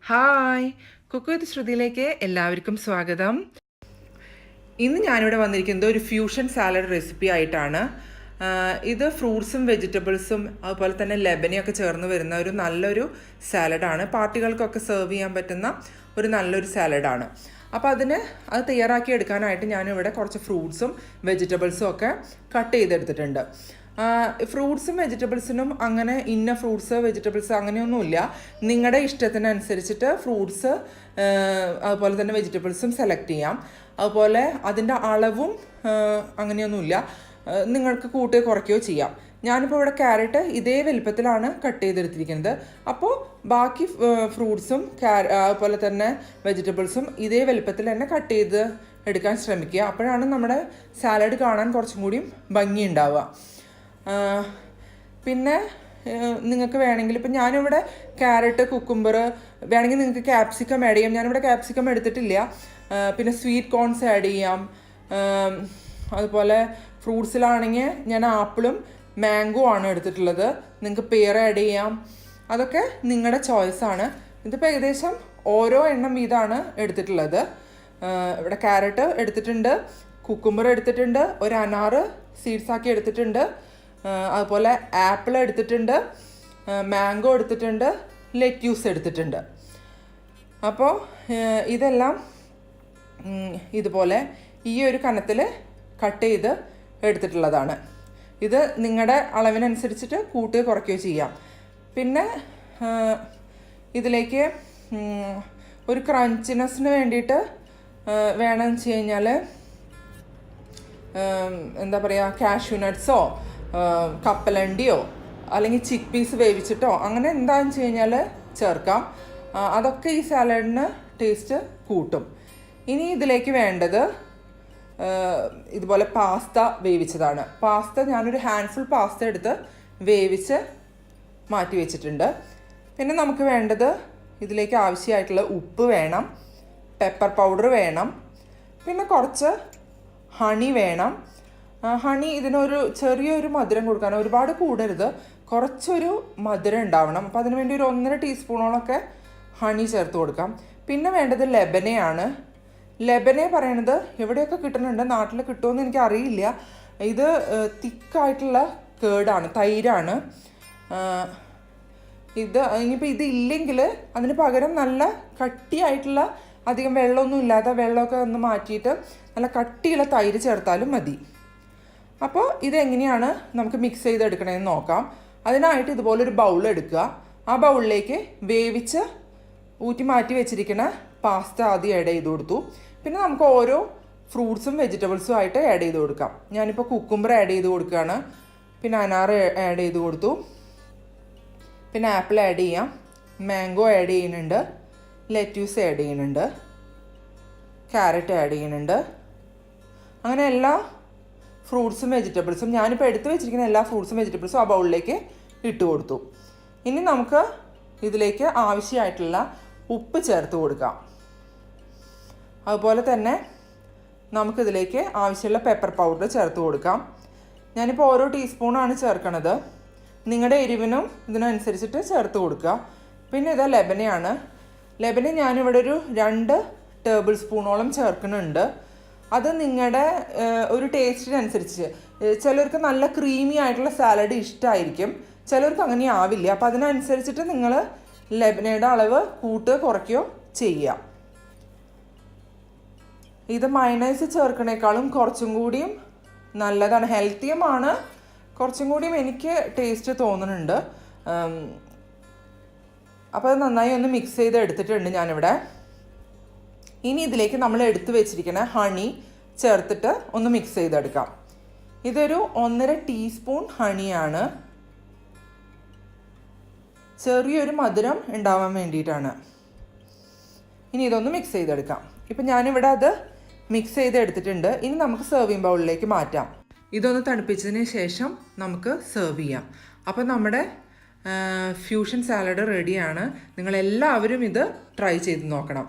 Hi, cook with ശ്രുതിയിലേക്ക് എല്ലാവർക്കും സ്വാഗതം. ഇന്ന് ഞാനിവിടെ വന്നിരിക്കുന്നത് ഒരു ഫ്യൂഷൻ സാലഡ് റെസിപ്പി ആയിട്ടാണ്. ഇത് ഫ്രൂട്ട്സും വെജിറ്റബിൾസും അതുപോലെ തന്നെ ലെബനയൊക്കെ ചേർന്ന് വരുന്ന ഒരു നല്ലൊരു സാലഡാണ്. പാർട്ടികൾക്കൊക്കെ സെർവ് ചെയ്യാൻ പറ്റുന്ന ഒരു നല്ലൊരു സാലഡാണ്. അപ്പോൾ അത് തയ്യാറാക്കി എടുക്കാനായിട്ട് ഞാനിവിടെ കുറച്ച് ഫ്രൂട്ട്സും വെജിറ്റബിൾസും ഒക്കെ കട്ട് ചെയ്തെടുത്തിട്ടുണ്ട്. ഫ്രൂട്ട്സും വെജിറ്റബിൾസിനും അങ്ങനെ ഇന്ന ഫ്രൂട്ട്സ് വെജിറ്റബിൾസ് അങ്ങനെയൊന്നുമില്ല. നിങ്ങളുടെ ഇഷ്ടത്തിനനുസരിച്ചിട്ട് ഫ്രൂട്ട്സ് അതുപോലെ തന്നെ വെജിറ്റബിൾസും സെലക്ട് ചെയ്യാം. അതുപോലെ അതിൻ്റെ അളവും അങ്ങനെയൊന്നുമില്ല, നിങ്ങൾക്ക് കൂട്ടുകയോ കുറയ്ക്കുകയോ ചെയ്യാം. ഞാനിപ്പോൾ ഇവിടെ ക്യാരറ്റ് ഇതേ വലുപ്പത്തിലാണ് കട്ട് ചെയ്തെടുത്തിരിക്കുന്നത്. അപ്പോൾ ബാക്കി ഫ്രൂട്ട്സും അതുപോലെ തന്നെ വെജിറ്റബിൾസും ഇതേ വലുപ്പത്തിൽ തന്നെ കട്ട് ചെയ്ത് എടുക്കാൻ ശ്രമിക്കുക. അപ്പോഴാണ് നമ്മുടെ സാലഡ് കാണാൻ കുറച്ചും കൂടിയും ഭംഗിയുണ്ടാവുക. പിന്നെ നിങ്ങൾക്ക് വേണമെങ്കിൽ ഇപ്പം ഞാനിവിടെ ക്യാരറ്റ്, കുക്കുംബർ, വേണമെങ്കിൽ നിങ്ങൾക്ക് ക്യാപ്സിക്കം ആഡ് ചെയ്യാം. ഞാനിവിടെ ക്യാപ്സിക്കം എടുത്തിട്ടില്ല. പിന്നെ സ്വീറ്റ് കോൺസ് ആഡ് ചെയ്യാം. അതുപോലെ ഫ്രൂട്ട്സിലാണെങ്കിൽ ഞാൻ ആപ്പിളും മാംഗോ ആണ് എടുത്തിട്ടുള്ളത്. നിങ്ങൾക്ക് പെയർ ആഡ് ചെയ്യാം. അതൊക്കെ നിങ്ങളുടെ ചോയ്സാണ്. ഇതിപ്പോൾ ഏകദേശം ഓരോ എണ്ണം വീതമാണ് എടുത്തിട്ടുള്ളത്. ഇവിടെ ക്യാരറ്റ് എടുത്തിട്ടുണ്ട്, കുക്കുംബർ എടുത്തിട്ടുണ്ട്, ഒരു അനാറ് സീഡ്സ് ആക്കി എടുത്തിട്ടുണ്ട്, അതുപോലെ ആപ്പിൾ എടുത്തിട്ടുണ്ട്, മാംഗോ എടുത്തിട്ടുണ്ട്, ലെറ്റ്യൂസ് എടുത്തിട്ടുണ്ട്. അപ്പോൾ ഇതെല്ലാം ഇതുപോലെ ഈ ഒരു കനത്തിൽ കട്ട് ചെയ്ത് എടുത്തിട്ടുള്ളതാണ്. ഇത് നിങ്ങളുടെ അളവിനനുസരിച്ചിട്ട് കൂട്ടുകയോ കുറയ്ക്കുകയോ ചെയ്യാം. പിന്നെ ഇതിലേക്ക് ഒരു ക്രഞ്ചിനെസ്സിന് വേണ്ടിയിട്ട് വേണമെന്ന് വെച്ച് കഴിഞ്ഞാൽ എന്താ പറയുക, കാഷ്യൂ നട്ട്സോ കപ്പലണ്ടിയോ അല്ലെങ്കിൽ ചിക്ക് പീസ് വേവിച്ചിട്ടോ അങ്ങനെ എന്താണെന്ന് വെച്ച് കഴിഞ്ഞാൽ ചേർക്കാം. അതൊക്കെ ഈ സാലഡിന് ടേസ്റ്റ് കൂട്ടും. ഇനി ഇതിലേക്ക് വേണ്ടത് ഇതുപോലെ പാസ്ത വേവിച്ചതാണ്. പാസ്ത ഞാനൊരു ഹാൻഡ്ഫുൾ പാസ്ത എടുത്ത് വേവിച്ച് മാറ്റി വെച്ചിട്ടുണ്ട്. പിന്നെ നമുക്ക് വേണ്ടത് ഇതിലേക്ക് ആവശ്യമായിട്ടുള്ള ഉപ്പ് വേണം, പെപ്പർ പൗഡർ വേണം, പിന്നെ കുറച്ച് ഹണി വേണം. ഹണി ഇതിനൊരു ചെറിയൊരു മധുരം കൊടുക്കാൻ, ഒരുപാട് കൂടരുത്, കുറച്ചൊരു മധുരം ഉണ്ടാവണം. അപ്പോൾ അതിന് വേണ്ടി ഒരു 1.5 ടീസ്പൂണോളൊക്കെ ഹണി ചേർത്ത് കൊടുക്കാം. പിന്നെ വേണ്ടത് ലെബനയാണ്. ലെബനെ പറയണത് എവിടെയൊക്കെ കിട്ടുന്നുണ്ട്, നാട്ടിൽ കിട്ടുമെന്ന് എനിക്ക് അറിയില്ല. ഇത് തിക്കായിട്ടുള്ള കേടാണ്, തൈരാണ്. ഇനിയിപ്പോൾ ഇത് ഇല്ലെങ്കിൽ അതിന് പകരം നല്ല കട്ടിയായിട്ടുള്ള, അധികം വെള്ളമൊന്നും ഇല്ലാതെ, വെള്ളമൊക്കെ ഒന്ന് മാറ്റിയിട്ട് നല്ല കട്ടിയുള്ള തൈര് ചേർത്താലും മതി. അപ്പോൾ ഇതെങ്ങനെയാണ് നമുക്ക് മിക്സ് ചെയ്തെടുക്കണമെന്ന് നോക്കാം. അതിനായിട്ട് ഇതുപോലൊരു ബൗൾ എടുക്കുക. ആ ബൗളിലേക്ക് വേവിച്ച് ഊറ്റി മാറ്റി വെച്ചിരിക്കുന്ന പാസ്ത ആദ്യം ആഡ് ചെയ്ത് കൊടുത്തു. പിന്നെ നമുക്ക് ഓരോ ഫ്രൂട്ട്സും വെജിറ്റബിൾസും ആയിട്ട് ആഡ് ചെയ്ത് കൊടുക്കാം. ഞാനിപ്പോൾ കുക്കുംബർ ആഡ് ചെയ്ത് കൊടുക്കുകയാണ്. പിന്നെ അനാറ് ആഡ് ചെയ്ത് കൊടുത്തു. പിന്നെ ആപ്പിൾ ആഡ് ചെയ്യാം, മാംഗോ ആഡ് ചെയ്യുന്നുണ്ട്, ലെറ്റ്യൂസ് ആഡ് ചെയ്യുന്നുണ്ട്, ക്യാരറ്റ് ആഡ് ചെയ്യുന്നുണ്ട്. അങ്ങനെ എല്ലാ ഫ്രൂട്ട്സും വെജിറ്റബിൾസും ഞാനിപ്പോൾ എടുത്ത് വെച്ചിരിക്കുന്ന എല്ലാ ഫ്രൂട്ട്സും വെജിറ്റബിൾസും ആ ബൗളിലേക്ക് ഇട്ട് കൊടുത്തു. ഇനി നമുക്ക് ഇതിലേക്ക് ആവശ്യമായിട്ടുള്ള ഉപ്പ് ചേർത്ത് കൊടുക്കാം. അതുപോലെ തന്നെ നമുക്കിതിലേക്ക് ആവശ്യമുള്ള പെപ്പർ പൗഡർ ചേർത്ത് കൊടുക്കാം. ഞാനിപ്പോൾ ഓരോ ടീസ്പൂണാണ് ചേർക്കണത്. നിങ്ങളുടെ എരിവിനും ഇതിനനുസരിച്ചിട്ട് ചേർത്ത് കൊടുക്കുക. പിന്നെ ഇതാ ലെബനയാണ്. ലെബന ഞാനിവിടെ ഒരു 2 ടേബിൾ സ്പൂണോളം ചേർക്കുന്നുണ്ട്. അത് നിങ്ങളുടെ ഒരു ടേസ്റ്റിനനുസരിച്ച്. ചിലർക്ക് നല്ല ക്രീമി ആയിട്ടുള്ള സാലഡ് ഇഷ്ടമായിരിക്കും, ചിലർക്ക് അങ്ങനെ ആവില്ല. അപ്പോൾ അതിനനുസരിച്ചിട്ട് നിങ്ങൾ ലെബനയുടെ അളവ് കൂട്ടുകയോ കുറയ്ക്കുകയോ ചെയ്യാം. ഇത് മയണൈസ് ചേർക്കണേക്കാളും കുറച്ചും കൂടിയും നല്ലതാണ്, ഹെൽത്തിയുമാണ്. കുറച്ചും കൂടിയും എനിക്ക് ടേസ്റ്റ് തോന്നുന്നുണ്ട്. അപ്പോൾ അത് നന്നായി ഒന്ന് മിക്സ് ചെയ്ത് എടുത്തിട്ടുണ്ട് ഞാനിവിടെ. ഇനി ഇതിലേക്ക് നമ്മൾ എടുത്തു വെച്ചിരിക്കുന്ന ഹണി ചേർത്തിട്ട് ഒന്ന് മിക്സ് ചെയ്തെടുക്കാം. ഇതൊരു 1.5 ടീസ്പൂൺ ഹണിയാണ്. ചെറിയൊരു മധുരം ഉണ്ടാവാൻ വേണ്ടിയിട്ടാണ്. ഇനി ഇതൊന്ന് മിക്സ് ചെയ്തെടുക്കാം. ഇപ്പം ഞാനിവിടെ അത് മിക്സ് ചെയ്ത് എടുത്തിട്ടുണ്ട്. ഇനി നമുക്ക് സെർവിങ് ബൗളിലേക്ക് മാറ്റാം. ഇതൊന്ന് തണുപ്പിച്ചതിന് ശേഷം നമുക്ക് സെർവ് ചെയ്യാം. അപ്പം നമ്മുടെ ഫ്യൂഷൻ സാലഡ് റെഡിയാണ്. നിങ്ങളെല്ലാവരും ഇത് ട്രൈ ചെയ്ത് നോക്കണം.